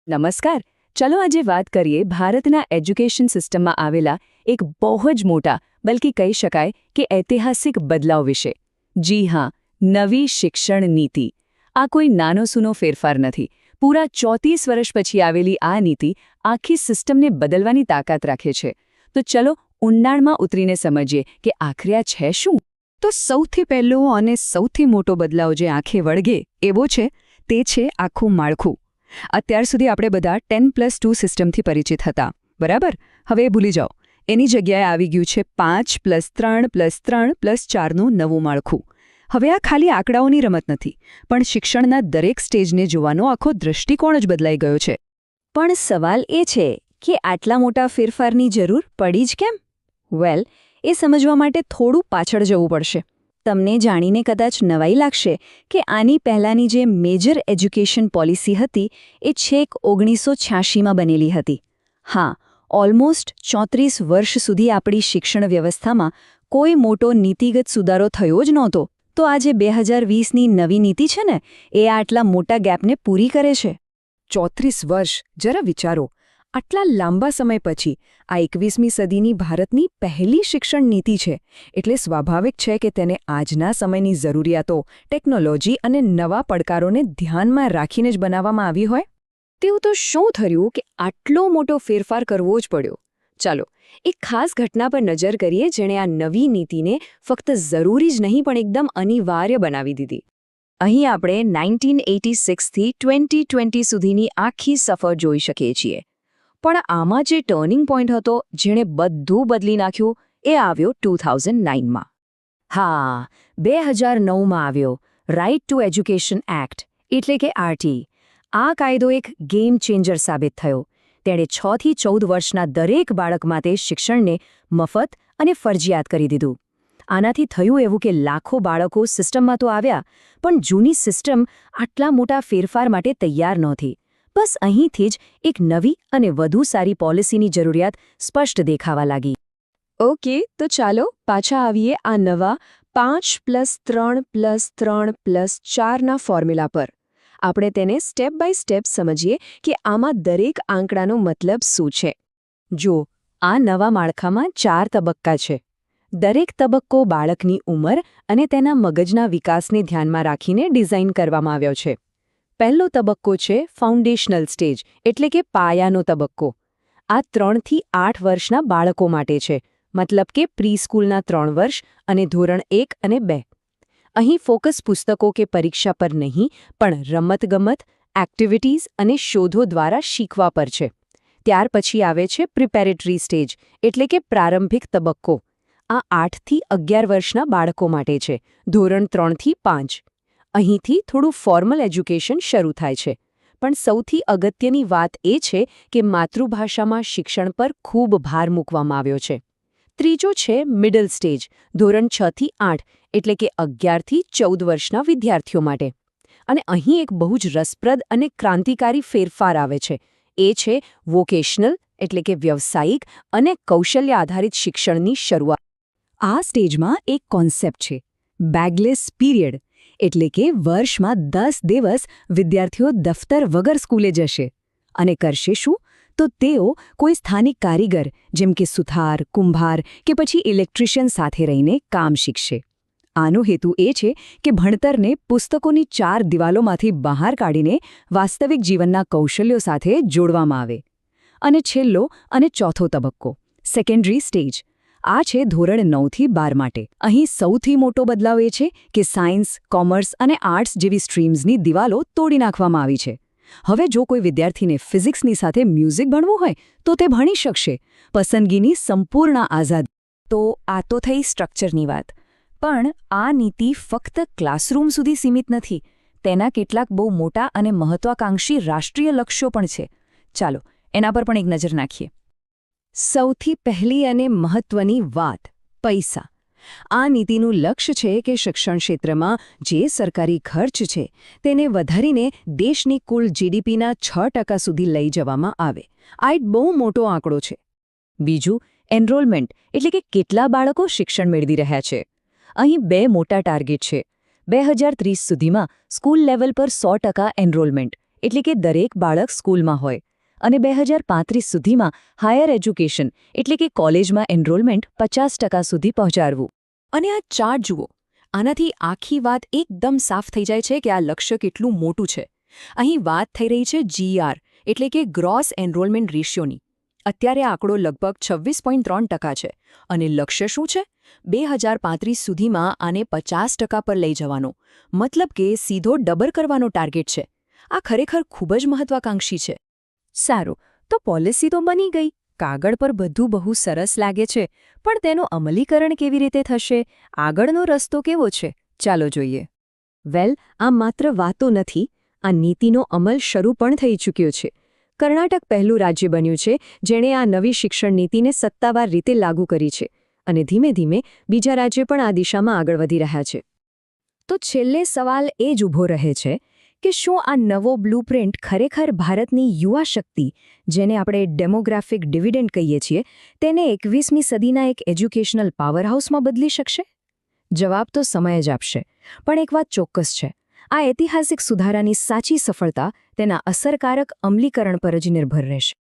નમસ્કાર. ચલો આજે વાત કરીએ ભારતના એજ્યુકેશન સિસ્ટમમાં આવેલા એક બહુ જ મોટા બલ્કિ કહી શકાય કે ઐતિહાસિક બદલાવ વિશે. જી હા, નવી શિક્ષણ નીતિ. આ કોઈ નાનો સૂનો ફેરફાર નથી. પૂરા 34 વર્ષ પછી આવેલી આ નીતિ આખી સિસ્ટમને બદલવાની તાકાત રાખે છે. તો ચલો ઊંડાણમાં ઉતરીને સમજીએ કે આખરે આ છે શું. તો સૌથી પહેલો અને સૌથી મોટો બદલાવ જે આંખે વળગે એવો છે તે છે આખું માળખું. અત્યાર સુધી આપણે બધા 10+2 સિસ્ટમથી પરિચિત હતા, બરાબર? હવે એ ભૂલી જાઓ. એની જગ્યાએ આવી ગયું છે 5+3+3+4નું નવું માળખું. હવે આ ખાલી આંકડાઓની રમત નથી, પણ શિક્ષણના દરેક સ્ટેજને જોવાનો આખો દૃષ્ટિકોણ જ બદલાઈ ગયો છે. પણ સવાલ એ છે કે આટલા મોટા ફેરફારની જરૂર પડી જ કેમ? વેલ, એ સમજવા માટે થોડું પાછળ જવું પડશે. તમને જાણીને કદાચ નવાઈ લાગશે કે આની પહેલાંની જે મેજર એજ્યુકેશન પોલિસી હતી એ છેક 1986માં બનેલી હતી. હા, ઓલમોસ્ટ 34 વર્ષ સુધી આપણી શિક્ષણ વ્યવસ્થામાં કોઈ મોટો નીતિગત સુધારો થયો જ નહોતો. તો આજે 2020ની નવી નીતિ છે ને, એ આટલા મોટા ગેપને પૂરી કરે છે. 34 વર્ષ, જરા વિચારો. આટલા લાંબા સમય પછી આ 21મી સદીની ભારતની પહેલી શિક્ષણ નીતિ છે, એટલે સ્વાભાવિક છે કે તેને આજના સમયની જરૂરિયાતો, ટેકનોલોજી અને નવા પડકારોને ધ્યાનમાં રાખીને જ બનાવવામાં આવી હોય. તેવું તો શું થયું કે આટલો મોટો ફેરફાર કરવો જ પડ્યો? ચાલો, એક ખાસ ઘટના પર નજર કરીએ જેણે આ નવી નીતિને ફક્ત જરૂરી જ નહીં પણ એકદમ અનિવાર્ય બનાવી દીધી. અહીં આપણે 1986થી 2020 સુધીની આખી સફર જોઈ શકીએ છીએ. પણ આમાં જે ટર્નિંગ પોઈન્ટ હતો, જેણે બધું બદલી નાખ્યું, એ આવ્યો 2009માં. હા, 2009માં આવ્યો રાઇટ ટુ એજ્યુકેશન એક્ટ, એટલે કે આરટી. આ કાયદો એક ગેમ ચેન્જર સાબિત થયો. તેણે 6 થી 14 વર્ષના દરેક બાળક માટે શિક્ષણને મફત અને ફરજિયાત કરી દીધું. આનાથી થયું એવું કે લાખો બાળકો સિસ્ટમમાં તો આવ્યા, પણ જૂની સિસ્ટમ આટલા મોટા ફેરફાર માટે તૈયાર નહોતી. બસ અહીંથી જ એક નવી અને વધુ સારી પોલિસીની જરૂરિયાત સ્પષ્ટ દેખાવા લાગી. ઓકે, તો ચાલો પાછા આવીએ આ નવા 5+3+3+4ના ફોર્મ્યુલા પર. આપણે તેને સ્ટેપ બાય સ્ટેપ સમજીએ કે આમાં દરેક આંકડાનો મતલબ શું છે. જો, આ નવા માળખામાં 4 તબક્કા છે. દરેક તબક્કો બાળકની ઉંમર અને તેના મગજના વિકાસને ધ્યાનમાં રાખીને ડિઝાઇન કરવામાં આવ્યો છે. પહેલો તબક્કો છે ફાઉન્ડેશનલ સ્ટેજ, એટલે કે પાયાનો તબક્કો. આ 3 થી 8 વર્ષના બાળકો માટે છે, મતલબ કે પ્રી-સ્કૂલના 3 વર્ષ અને ધોરણ 1 અને 2. અહીં ફોકસ પુસ્તકો કે પરીક્ષા પર નહીં, પણ રમતગમત, એક્ટિવિટીઝ અને શોધો દ્વારા શીખવા પર છે. ત્યાર પછી આવે છે પ્રિપેરેટરી સ્ટેજ, એટલે કે પ્રારંભિક તબક્કો. આ 8 થી 11 વર્ષના બાળકો માટે છે, ધોરણ 3 થી 5. અહીંથી થોડું ફોર્મલ એજ્યુકેશન શરૂ થાય છે. પણ સૌથી અગત્યની વાત એ છે કે માતૃભાષામાં શિક્ષણ પર ખૂબ ભાર મૂકવામાં આવ્યો છે. ત્રીજો છે મિડલ સ્ટેજ, ધોરણ 6 થી 8, એટલે કે 11 થી 14 વર્ષના વિદ્યાર્થીઓ માટે. અને અહીં એક બહુ જ રસપ્રદ અને ક્રાંતિકારી ફેરફાર આવે છે. એ છે વોકેશનલ, એટલે કે વ્યવસાયિક અને કૌશલ્ય આધારિત શિક્ષણની શરૂઆત. આ સ્ટેજમાં એક કોન્સેપ્ટ છે, બેગલેસ પીરિયડ. એટલે કે વર્ષમાં 10 દિવસ વિદ્યાર્થીઓ દફતર વગર સ્કૂલે જશે. અને કરશે શું? તો તેઓ કોઈ સ્થાનિક કારીગર જેમ કે સુથાર, કુંભાર કે પછી ઇલેક્ટ્રિશિયન સાથે રહીને કામ શીખશે. આનો હેતુ એ છે કે ભણતરને પુસ્તકોની 4 દિવાલોમાંથી બહાર કાઢીને વાસ્તવિક જીવનના કૌશલ્યો સાથે જોડવામાં આવે. અને છેલ્લો અને ચોથો તબક્કો, સેકન્ડરી સ્ટેજ. આ છે ધોરણ 9 થી 12 માટે. અહીં સૌથી મોટો બદલાવ એ છે કે સાયન્સ, કોમર્સ અને આર્ટ્સ જેવી સ્ટ્રીમ્સની દિવાલો તોડી નાખવામાં આવી છે. હવે જો કોઈ વિદ્યાર્થીને ફિઝિક્સની સાથે મ્યુઝિક ભણવું હોય તો તે ભણી શકશે. પસંદગીની સંપૂર્ણ આઝાદી. તો આ તો થઈ સ્ટ્રક્ચરની વાત. પણ આ નીતિ ફક્ત ક્લાસરૂમ સુધી સીમિત નથી. તેના કેટલાક બહુ મોટા અને મહત્વાકાંક્ષી રાષ્ટ્રીય લક્ષ્યો પણ છે. ચાલો એના પર પણ એક નજર નાખીએ. સૌથી પહેલી અને મહત્વની વાત, પૈસા. આ નીતિનું લક્ષ્ય છે કે શિક્ષણ ક્ષેત્રમાં જે સરકારી ખર્ચ છે તેને વધારીને દેશની કુલ જીડીપીના 6% સુધી લઈ જવામાં આવે. આ એક બહુ મોટો આંકડો છે. બીજું, એનરોલમેન્ટ, એટલે કે કેટલા બાળકો શિક્ષણ મેળવી રહ્યા છે. અહીં 2 મોટા ટાર્ગેટ છે. 2030 સુધીમાં સ્કૂલ લેવલ પર 100% એનરોલમેન્ટ, એટલે કે દરેક બાળક સ્કૂલમાં હોય અને 2035 સુધીમાં હાયર એજ્યુકેશન એટલે કે કોલેજમાં એનરોલમેન્ટ 50% સુધી પહોંચાડવું. અને આ ચાર્ટ જુઓ, આનાથી આખી વાત એકદમ સાફ થઈ જાય છે કે આ લક્ષ્ય કેટલું મોટું છે. અહીં વાત થઈ રહી છે GR એટલે કે ગ્રોસ એનરોલમેન્ટ રેશિયોની. અત્યારે આંકડો લગભગ 26.3% છે અને લક્ષ્ય શું છે? 2035 સુધીમાં આને 50% પર લઈ જવાનો, મતલબ કે સીધો ડબલ કરવાનો ટાર્ગેટ છે. આ ખરેખર ખૂબ જ મહત્વાકાંક્ષી છે. સારું, તો પોલિસી તો બની ગઈ, કાગળ પર બધું બહુ સરસ લાગે છે, પણ તેનું અમલીકરણ કેવી રીતે થશે? આગળનો રસ્તો કેવો છે? ચાલો જોઈએ. આ માત્ર વાતો નથી, આ નીતિનો અમલ શરૂ પણ થઈ ચૂક્યો છે. કર્ણાટક પહેલું રાજ્ય બન્યું છે જેણે આ નવી શિક્ષણ નીતિને સત્તાવાર રીતે લાગુ કરી છે અને ધીમે ધીમે બીજા રાજ્યો પણ આ દિશામાં આગળ વધી રહ્યા છે. તો છેલ્લે સવાલ એ જ ઊભો રહે છે કે શું આ નવો બ્લુપ્રિન્ટ ખરેખર ભારતની યુવા શક્તિ, જેને આપણે ડેમોગ્રાફિક ડિવિડન્ડ કહીએ છીએ, તેને 21મી સદીના એક એજ્યુકેશનલ પાવરહાઉસમાં બદલી શકશે? જવાબ તો સમય જ આપશે, પણ એક વાત ચોક્કસ છે, આ ઐતિહાસિક સુધારાની સાચી સફળતા તેના અસરકારક અમલીકરણ પર જ નિર્ભર રહેશે.